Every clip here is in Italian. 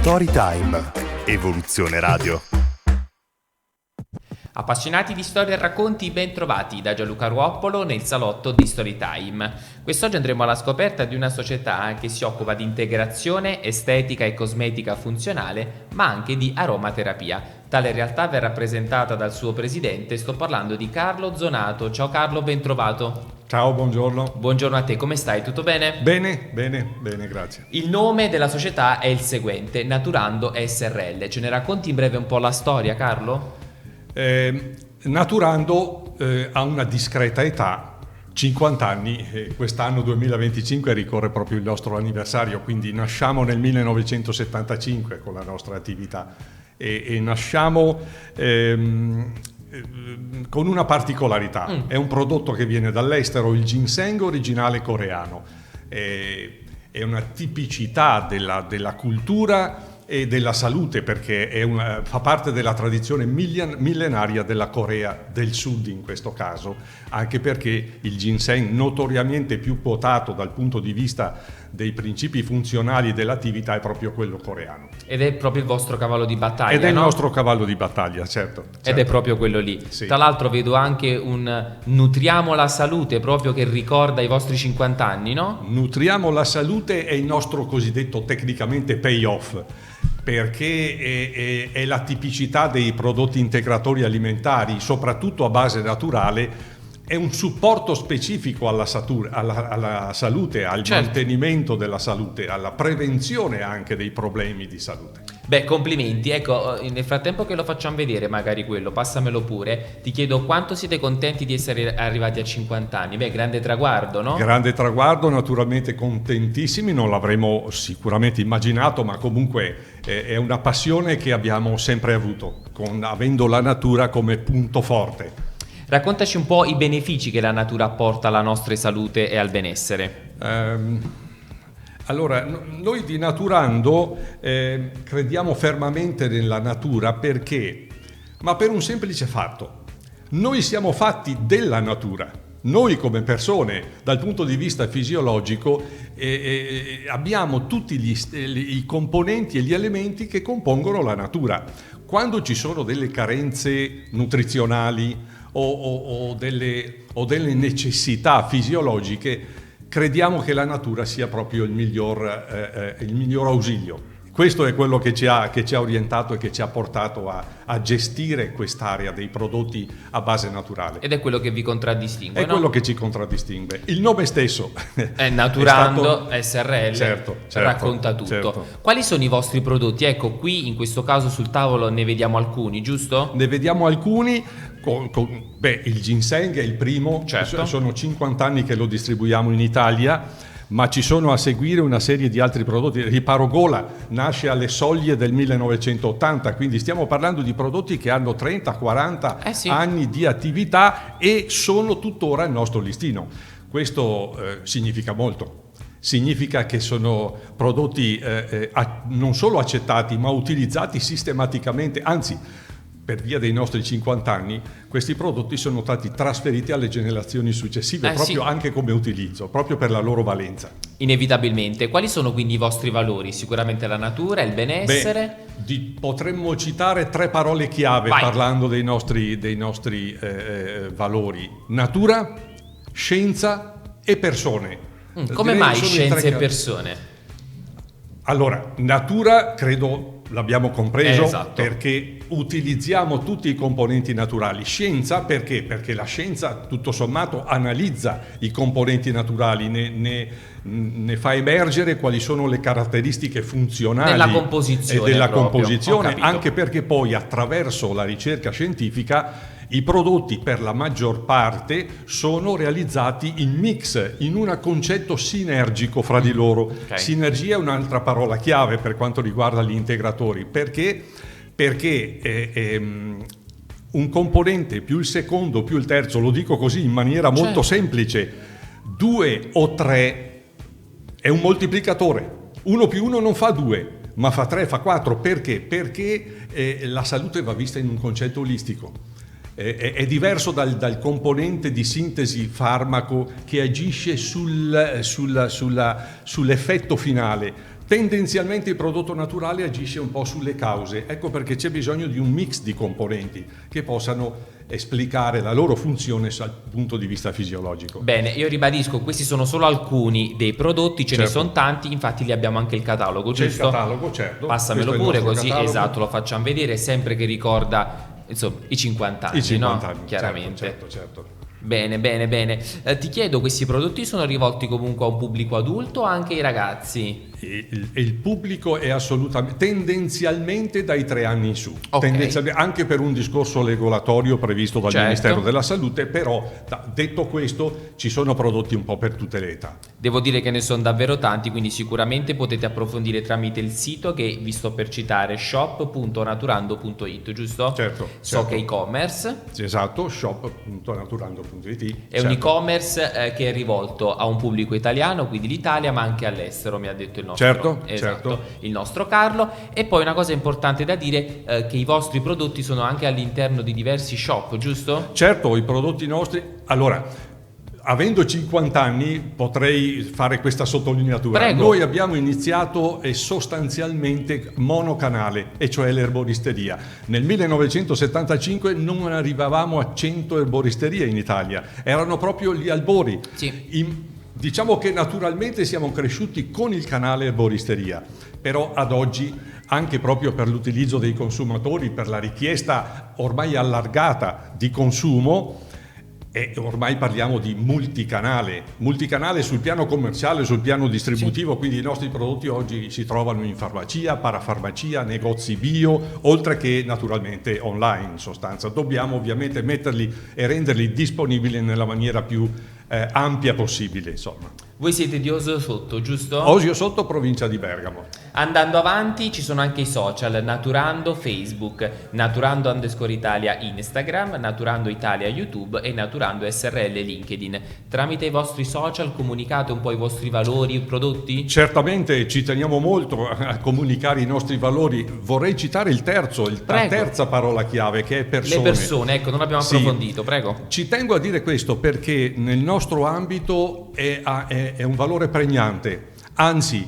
Storytime. Evoluzione Radio. Appassionati di storie e racconti, ben trovati da Gianluca Ruoppolo nel salotto di Storytime. Quest'oggi andremo alla scoperta di una società che si occupa di integrazione, estetica e cosmetica funzionale, ma anche di aromaterapia. Tale realtà verrà presentata dal suo presidente, sto parlando di Carlo Zonato. Ciao Carlo, ben trovato. Ciao, buongiorno. Buongiorno a te, come stai? Tutto bene? Bene, grazie. Il nome della società è il seguente, Naturando SRL. Ce ne racconti in breve un po' la storia, Carlo? Naturando ha una discreta età, 50 anni, quest'anno 2025 ricorre proprio il nostro anniversario, quindi nasciamo nel 1975 con la nostra attività e nasciamo con una particolarità. È un prodotto che viene dall'estero, il ginseng originale coreano. È una tipicità della cultura e della salute, perché fa parte della tradizione millenaria della Corea del Sud in questo caso, anche perché il ginseng, notoriamente più quotato dal punto di vista dei principi funzionali dell'attività, è proprio quello coreano. Ed è proprio il vostro cavallo di battaglia, Ed è no? il nostro cavallo di battaglia, certo. Ed è proprio quello lì. Sì. Tra l'altro vedo anche un Nutriamo la salute, proprio che ricorda i vostri 50 anni, no? Nutriamo la salute è il nostro cosiddetto tecnicamente payoff, perché è la tipicità dei prodotti integratori alimentari, soprattutto a base naturale. È un supporto specifico alla salute, al mantenimento della salute, alla prevenzione anche dei problemi di salute. Beh, complimenti. Ecco, nel frattempo che lo facciamo vedere, magari quello, passamelo pure, ti chiedo quanto siete contenti di essere arrivati a 50 anni. Beh, grande traguardo, no? Grande traguardo, naturalmente contentissimi, non l'avremmo sicuramente immaginato, ma comunque è una passione che abbiamo sempre avuto, avendo la natura come punto forte. Raccontaci un po' i benefici che la natura apporta alla nostra salute e al benessere. Allora, noi di Naturando crediamo fermamente nella natura perché? Ma per un semplice fatto. Noi siamo fatti della natura. Noi come persone, dal punto di vista fisiologico, abbiamo tutti i componenti e gli elementi che compongono la natura. Quando ci sono delle carenze nutrizionali o delle necessità fisiologiche, crediamo che la natura sia proprio il miglior ausilio. Questo è quello che ci ha orientato e che ci ha portato a gestire quest'area dei prodotti a base naturale. Ed è quello che vi contraddistingue, È no? quello che ci contraddistingue. Il nome stesso è Naturando SRL, certo, racconta tutto. Certo. Quali sono i vostri prodotti? Ecco, qui in questo caso sul tavolo ne vediamo alcuni, giusto? Ne vediamo alcuni. Il ginseng è il primo, certo. Sono 50 anni che lo distribuiamo in Italia, ma ci sono a seguire una serie di altri prodotti. Riparo Gola nasce alle soglie del 1980, quindi stiamo parlando di prodotti che hanno 30-40 sì. anni di attività e sono tuttora il nostro listino. Questo significa molto. Significa che sono prodotti non solo accettati, ma utilizzati sistematicamente, anzi, per via dei nostri 50 anni, questi prodotti sono stati trasferiti alle generazioni successive, proprio anche come utilizzo, proprio per la loro valenza. Inevitabilmente. Quali sono quindi i vostri valori? Sicuramente la natura, il benessere? Potremmo citare 3 parole chiave. Vai. Parlando dei nostri valori: natura, scienza e persone. Come mai scienza e persone? Allora, natura credo l'abbiamo compreso, esatto. Perché utilizziamo tutti i componenti naturali. Scienza perché? Perché la scienza tutto sommato analizza i componenti naturali, ne fa emergere quali sono le caratteristiche funzionali della composizione, e della proprio. composizione, anche perché poi attraverso la ricerca scientifica i prodotti per la maggior parte sono realizzati in mix, in un concetto sinergico fra di loro. Okay. Sinergia è un'altra parola chiave per quanto riguarda gli integratori. Perché un componente più il secondo più il terzo, lo dico così in maniera molto semplice, 2 o 3 è un moltiplicatore. 1 più 1 non fa 2, ma fa 3, fa 4. Perché? Perché la salute va vista in un concetto olistico. è diverso dal componente di sintesi farmaco che agisce sull'effetto finale. Tendenzialmente il prodotto naturale agisce un po' sulle cause, ecco perché c'è bisogno di un mix di componenti che possano esplicare la loro funzione dal punto di vista fisiologico. Bene, io ribadisco, questi sono solo alcuni dei prodotti, ce ne Certo. sono tanti, infatti li abbiamo anche il catalogo, C'è il giusto? catalogo, certo. Passamelo Questo è il pure nostro così, catalogo. esatto, lo facciamo vedere, sempre che ricorda, insomma, i 50 anni, I 50 no? anni, Chiaramente. certo. Bene. Ti chiedo, questi prodotti sono rivolti comunque a un pubblico adulto o anche ai ragazzi? Il pubblico è assolutamente, tendenzialmente dai 3 anni in su, Ok. anche per un discorso regolatorio previsto dal Certo. Ministero della Salute, però detto questo ci sono prodotti un po' per tutte le età. Devo dire che ne sono davvero tanti, quindi sicuramente potete approfondire tramite il sito che vi sto per citare, shop.naturando.it, giusto? Certo, So certo. che è e-commerce. Esatto, shop.naturando.it. È un e-commerce che è rivolto a un pubblico italiano, quindi l'Italia, ma anche all'estero, mi ha detto il nostro, Certo, esatto, certo. il nostro Carlo. E poi una cosa importante da dire, che i vostri prodotti sono anche all'interno di diversi shop, giusto? Certo, i prodotti nostri. Allora, avendo 50 anni potrei fare questa sottolineatura. Prego. Noi abbiamo iniziato sostanzialmente monocanale, e cioè l'erboristeria. Nel 1975 non arrivavamo a 100 erboristerie in Italia, erano proprio gli albori. Sì. Diciamo che naturalmente siamo cresciuti con il canale erboristeria, però ad oggi, anche proprio per l'utilizzo dei consumatori, per la richiesta ormai allargata di consumo, e ormai parliamo di multicanale sul piano commerciale, sul piano distributivo, quindi i nostri prodotti oggi si trovano in farmacia, parafarmacia, negozi bio, oltre che naturalmente online in sostanza. Dobbiamo ovviamente metterli e renderli disponibili nella maniera più ampia possibile, insomma. Voi siete di Osio Sotto, giusto? Osio Sotto, provincia di Bergamo. Andando avanti ci sono anche i social, Naturando Facebook, Naturando_Italia Instagram, Naturando Italia YouTube e Naturando SRL LinkedIn. Tramite i vostri social comunicate un po' i vostri valori, i prodotti? Certamente ci teniamo molto a comunicare i nostri valori. Vorrei citare la Prego. terza parola chiave, che è persone. Le persone, ecco, non abbiamo Sì. approfondito, prego. Ci tengo a dire questo perché nel nostro ambito è un valore pregnante, anzi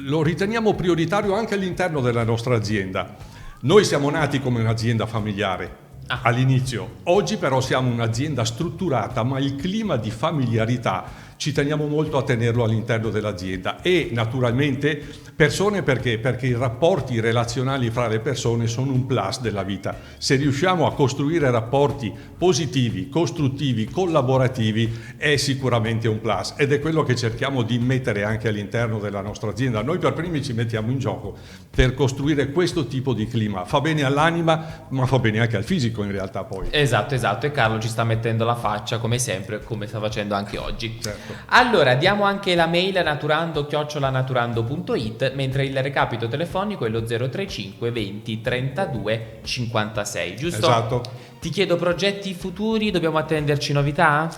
lo riteniamo prioritario anche all'interno della nostra azienda. Noi siamo nati come un'azienda familiare all'inizio, oggi però siamo un'azienda strutturata, ma il clima di familiarità ci teniamo molto a tenerlo all'interno dell'azienda. E naturalmente persone, perché i rapporti relazionali fra le persone sono un plus della vita. Se riusciamo a costruire rapporti positivi, costruttivi, collaborativi, è sicuramente un plus, ed è quello che cerchiamo di mettere anche all'interno della nostra azienda. Noi per primi ci mettiamo in gioco per costruire questo tipo di clima. Fa bene all'anima, ma fa bene anche al fisico in realtà poi. Esatto, e Carlo ci sta mettendo la faccia come sempre, come sta facendo anche oggi. Certo. Allora, diamo anche la mail naturando@naturando.it, mentre il recapito telefonico è lo 035 20 32 56, giusto? Esatto. Ti chiedo progetti futuri, dobbiamo attenderci novità?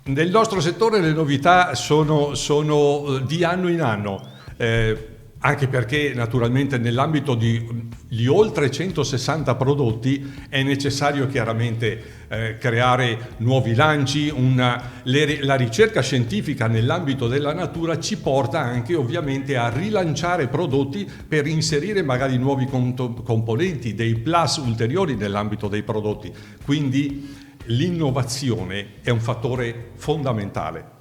Nel nostro settore le novità sono di anno in anno, anche perché naturalmente nell'ambito di oltre 160 prodotti è necessario chiaramente creare nuovi lanci. La ricerca scientifica nell'ambito della natura ci porta anche ovviamente a rilanciare prodotti per inserire magari nuovi componenti, dei plus ulteriori nell'ambito dei prodotti. Quindi l'innovazione è un fattore fondamentale.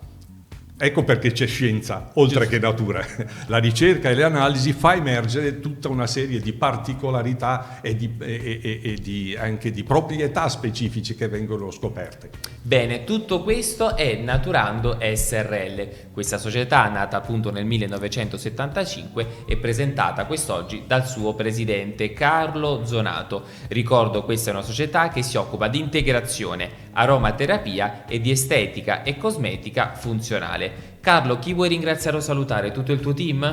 Ecco perché c'è scienza, oltre che natura. La ricerca e le analisi fa emergere tutta una serie di particolarità e anche di proprietà specifiche che vengono scoperte. Bene, tutto questo è Naturando SRL, questa società nata appunto nel 1975 e presentata quest'oggi dal suo presidente Carlo Zonato. Ricordo, questa è una società che si occupa di integrazione, aromaterapia e di estetica e cosmetica funzionale. Carlo, chi vuoi ringraziare o salutare? Tutto il tuo team?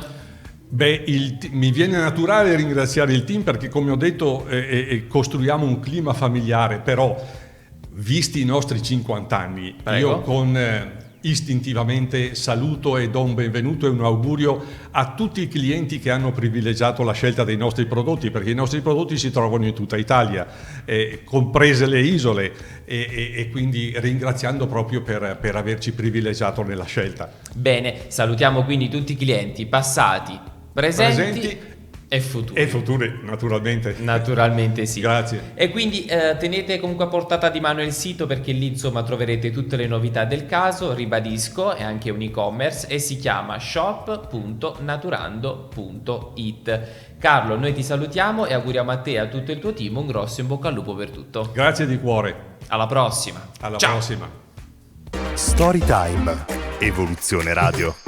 Beh, mi viene naturale ringraziare il team perché, come ho detto, costruiamo un clima familiare, però visti i nostri 50 anni, Prego. io istintivamente saluto e do un benvenuto e un augurio a tutti i clienti che hanno privilegiato la scelta dei nostri prodotti, perché i nostri prodotti si trovano in tutta Italia, comprese le isole, e quindi ringraziando proprio per averci privilegiato nella scelta. Bene, salutiamo quindi tutti i clienti passati, presenti e futuri. E futuri, naturalmente. Naturalmente sì. Grazie. E quindi tenete comunque a portata di mano il sito, perché lì insomma troverete tutte le novità del caso, ribadisco, è anche un e-commerce e si chiama shop.naturando.it. Carlo, noi ti salutiamo e auguriamo a te e a tutto il tuo team un grosso in bocca al lupo per tutto. Grazie di cuore. Alla prossima. Alla Ciao. prossima. Storytime. Evoluzione Radio.